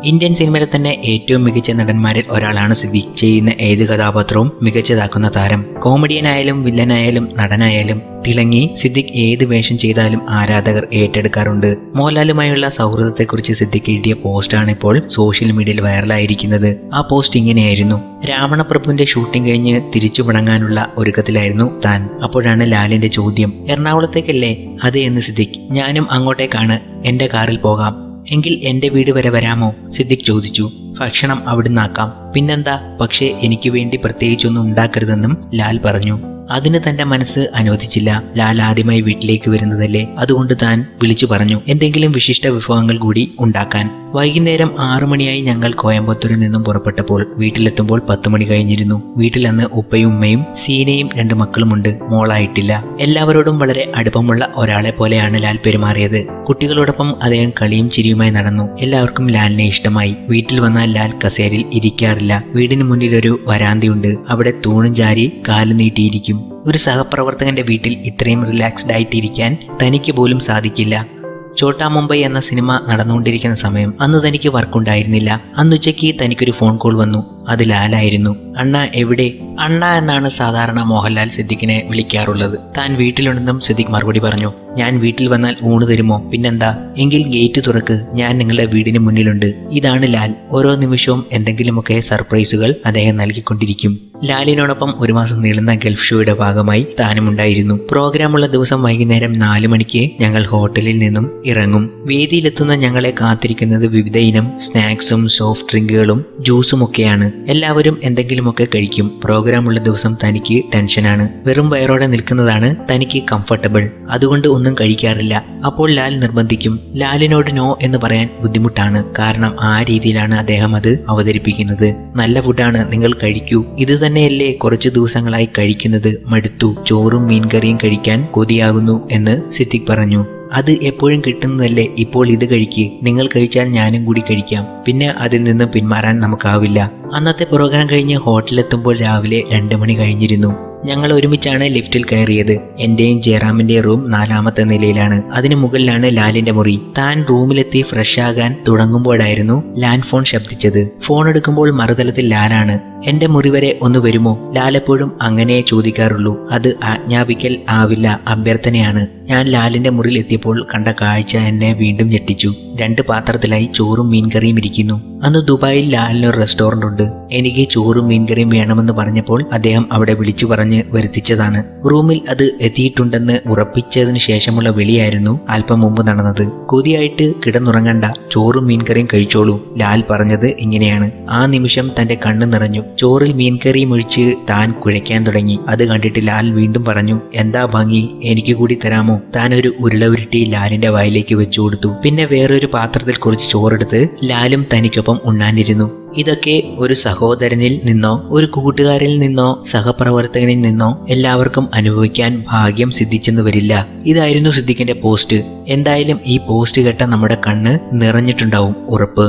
Indian സിനിമയിലെ തന്നെ ഏറ്റവും മികച്ച നടന്മാരിൽ ഒരാളാണ് സിദ്ദിഖ്. ചെയ്യുന്ന ഏത് കഥാപാത്രവും മികച്ചതാക്കുന്ന താരം. കോമഡിയനായാലും വില്ലനായാലും നടനായാലും തിളങ്ങി സിദ്ദിഖ് ഏത് വേഷം ചെയ്താലും ആരാധകർ ഏറ്റെടുക്കാറുണ്ട്. മോഹൻലാലുമായുള്ള സൗഹൃദത്തെക്കുറിച്ച് സിദ്ദിഖ് എഴുതിയ പോസ്റ്റാണ് ഇപ്പോൾ സോഷ്യൽ മീഡിയയിൽ വൈറലായിരിക്കുന്നത്. ആ പോസ്റ്റ് ഇങ്ങനെയായിരുന്നു: രാവണപ്രഭുവിന്റെ ഷൂട്ടിംഗ് കഴിഞ്ഞ് തിരിച്ചു മടങ്ങാനുള്ള ഒരുക്കത്തിലായിരുന്നു താൻ. അപ്പോഴാണ് ലാലിന്റെ ചോദ്യം, എറണാകുളത്തേക്കല്ലേ? അതെ എന്ന് സിദ്ദിഖ്. ഞാനും അങ്ങോട്ടേക്കാണ്, എന്റെ കാറിൽ പോകാം. എങ്കിൽ എന്റെ വീട് വരെ വരാമോ? സിദ്ദിഖ് ചോദിച്ചു. ഭക്ഷണം അവിടുന്നാക്കാം. പിന്നെന്താ, പക്ഷേ എനിക്ക് വേണ്ടി പ്രത്യേകിച്ചൊന്നും ഉണ്ടാക്കരുതെന്നും ലാൽ പറഞ്ഞു. അതിന് തന്റെ മനസ്സ് അനുവദിച്ചില്ല. ലാൽ ആദ്യമായി വീട്ടിലേക്ക് വരുന്നതല്ലേ, അതുകൊണ്ട് താൻ വിളിച്ചു പറഞ്ഞു എന്തെങ്കിലും വിശിഷ്ട വിഭവങ്ങൾ കൂടി ഉണ്ടാക്കാൻ. വൈകുന്നേരം 6 മണിയായി ഞങ്ങൾ കോയമ്പത്തൂരിൽ നിന്നും പുറപ്പെട്ടപ്പോൾ വീട്ടിലെത്തുമ്പോൾ 10 മണി കഴിഞ്ഞിരുന്നു. വീട്ടിൽ അന്ന് ഉപ്പയും ഉമ്മയും സീനയും 2 മക്കളുമുണ്ട്. മോളായിട്ടില്ല. എല്ലാവരോടും വളരെ അടുപ്പമുള്ള ഒരാളെ പോലെയാണ് ലാൽ പെരുമാറിയത്. കുട്ടികളോടൊപ്പം അദ്ദേഹം കളിയും ചിരിയുമായി നടന്നു. എല്ലാവർക്കും ലാലിനെ ഇഷ്ടമായി. വീട്ടിൽ വന്നാൽ ലാൽ കസേരയിൽ ഇരിക്കാറില്ല. വീടിന് മുന്നിൽ ഒരു വരാന്തയുണ്ട്. അവിടെ തൂണും ചാരി കാല് നീട്ടിയിരിക്കും. ഒരു സഹപ്രവർത്തകന്റെ വീട്ടിൽ ഇത്രയും റിലാക്സ്ഡ് ആയിട്ടിരിക്കാൻ തനിക്ക് പോലും സാധിക്കില്ല. ഛോട്ടാ മുംബൈ എന്ന സിനിമ നടന്നുകൊണ്ടിരിക്കുന്ന സമയം അന്ന് തനിക്ക് വർക്കുണ്ടായിരുന്നില്ല. അന്നുച്ചയ്ക്ക് തനിക്കൊരു ഫോൺ കോൾ വന്നു. അത് ലാലായിരുന്നു. അണ്ണ എവിടെ? അണ്ണ എന്നാണ് സാധാരണ മോഹൻലാൽ സിദ്ദിഖിനെ വിളിക്കാറുള്ളത്. താൻ വീട്ടിലുണ്ടെന്നും സിദ്ദിഖ് മറുപടി പറഞ്ഞു. ഞാൻ വീട്ടിൽ വന്നാൽ ഊണ് തരുമോ? പിന്നെന്താ, എങ്കിൽ ഗേറ്റ് തുറക്ക്, ഞാൻ നിങ്ങളുടെ വീടിന് മുന്നിലുണ്ട്. ഇതാണ് ലാൽ. ഓരോ നിമിഷവും എന്തെങ്കിലുമൊക്കെ സർപ്രൈസുകൾ അദ്ദേഹം നൽകിക്കൊണ്ടിരിക്കും. ലാലിനോടൊപ്പം 1 മാസം നീളുന്ന ഗൾഫ് ഷോയുടെ ഭാഗമായി താനുമുണ്ടായിരുന്നു. പ്രോഗ്രാമുള്ള ദിവസം വൈകുന്നേരം 4 മണിക്ക് ഞങ്ങൾ ഹോട്ടലിൽ നിന്നും ഇറങ്ങും. വേദിയിലെത്തുന്ന ഞങ്ങളെ കാത്തിരിക്കുന്നത് വിവിധ ഇനം സ്നാക്സും സോഫ്റ്റ് ഡ്രിങ്കുകളും ജ്യൂസും ഒക്കെയാണ്. എല്ലാവരും എന്തെങ്കിലുമൊക്കെ കഴിക്കും. പ്രോഗ്രാമുള്ള ദിവസം തനിക്ക് ടെൻഷനാണ്. വെറും വയറോടെ നിൽക്കുന്നതാണ് തനിക്ക് കംഫർട്ടബിൾ. അതുകൊണ്ട് ഒന്നും കഴിക്കാറില്ല. അപ്പോൾ ലാൽ നിർബന്ധിക്കും. ലാലിനോട് നോ എന്ന് പറയാൻ ബുദ്ധിമുട്ടാണ്. കാരണം ആ രീതിയിലാണ് അദ്ദേഹം അത് അവതരിപ്പിക്കുന്നത്. നല്ല ഫുഡാണ്, നിങ്ങൾ കഴിക്കൂ. ഇത് തന്നെയല്ലേ കുറച്ചു ദിവസങ്ങളായി കഴിക്കുന്നത്, മടുത്തു. ചോറും മീൻകറിയും കഴിക്കാൻ കൊതിയാകുന്നു എന്ന് സിദ്ദിഖ് പറഞ്ഞു. അത് എപ്പോഴും കിട്ടുന്നതല്ലേ, ഇപ്പോൾ ഇത് കഴിക്ക്. നിങ്ങൾ കഴിച്ചാൽ ഞാനും കൂടി കഴിക്കാം. പിന്നെ അതിൽ നിന്നും പിന്മാറാൻ നമുക്കാവില്ല. അന്നത്തെ പ്രോഗ്രാം കഴിഞ്ഞ് ഹോട്ടലിലെത്തുമ്പോൾ രാവിലെ 2 മണി കഴിഞ്ഞിരുന്നു. ഞങ്ങൾ ഒരുമിച്ചാണ് ലിഫ്റ്റിൽ കയറിയത്. എന്റെയും ജയറാമിന്റെ റൂം 4ാമത്തെ നിലയിലാണ്. അതിന് മുകളിലാണ് ലാലിന്റെ മുറി. താൻ റൂമിലെത്തി ഫ്രഷ് ആകാൻ തുടങ്ങുമ്പോഴായിരുന്നു ലാൻഡ് ഫോൺ ശബ്ദിച്ചത്. ഫോൺ എടുക്കുമ്പോൾ മറുതലത്തിൽ ലാലാണ്. എന്റെ മുറി വരെ ഒന്ന് വരുമോ? ലാൽ എപ്പോഴും അങ്ങനെ ചോദിക്കാറുള്ളൂ. അത് ആജ്ഞാപിക്കൽ ആവില്ല, അഭ്യർത്ഥനയാണ്. ഞാൻ ലാലിന്റെ മുറിയിൽ എത്തിയപ്പോൾ കണ്ട കാഴ്ച എന്നെ വീണ്ടും ഞെട്ടിച്ചു. 2 പാത്രത്തിലായി ചോറും മീൻകറിയും ഇരിക്കുന്നു. അന്ന് ദുബായിൽ ലാലിനൊരു റെസ്റ്റോറന്റ് ഉണ്ട്. എനിക്ക് ചോറും മീൻകറിയും വേണമെന്ന് പറഞ്ഞപ്പോൾ അദ്ദേഹം അവിടെ വിളിച്ചു പറഞ്ഞ് വരുത്തിച്ചതാണ്. റൂമിൽ അത് എത്തിയിട്ടുണ്ടെന്ന് ഉറപ്പിച്ചതിന് ശേഷമുള്ള വിളിയായിരുന്നു അല്പം മുമ്പ് നടന്നത്. കൊതിയായിട്ട് കിടന്നുറങ്ങണ്ട, ചോറും മീൻകറിയും കഴിച്ചോളൂ. ലാൽ പറഞ്ഞത് ഇങ്ങനെയാണ്. ആ നിമിഷം തന്റെ കണ്ണ് നിറഞ്ഞു. ചോറിൽ മീൻകറിയും ഒഴിച്ച് താൻ കുഴയ്ക്കാൻ തുടങ്ങി. അത് കണ്ടിട്ട് ലാൽ വീണ്ടും പറഞ്ഞു, എന്താ ഭംഗി, എനിക്ക് കൂടി തരാമോ? താൻ ഒരു ഉരുള ഉരുട്ടി ലാലിന്റെ വായിലേക്ക് വെച്ചു കൊടുത്തു. പിന്നെ വേറൊരു പാത്രത്തിൽ കുറച്ച് ചോറെടുത്ത് ലാലും തനിക്കൊപ്പം ഉണ്ണാനിരുന്നു. ഇതൊക്കെ ഒരു സഹോദരനിൽ നിന്നോ ഒരു കൂട്ടുകാരിൽ നിന്നോ സഹപ്രവർത്തകനിൽ നിന്നോ എല്ലാവർക്കും അനുഭവിക്കാൻ ഭാഗ്യം സിദ്ധിച്ചെന്ന് വരില്ല. ഇതായിരുന്നു സിദ്ദിഖിന്റെ പോസ്റ്റ്. എന്തായാലും ഈ പോസ്റ്റ് കേട്ട നമ്മുടെ കണ്ണ് നിറഞ്ഞിട്ടുണ്ടാവും, ഉറപ്പ്.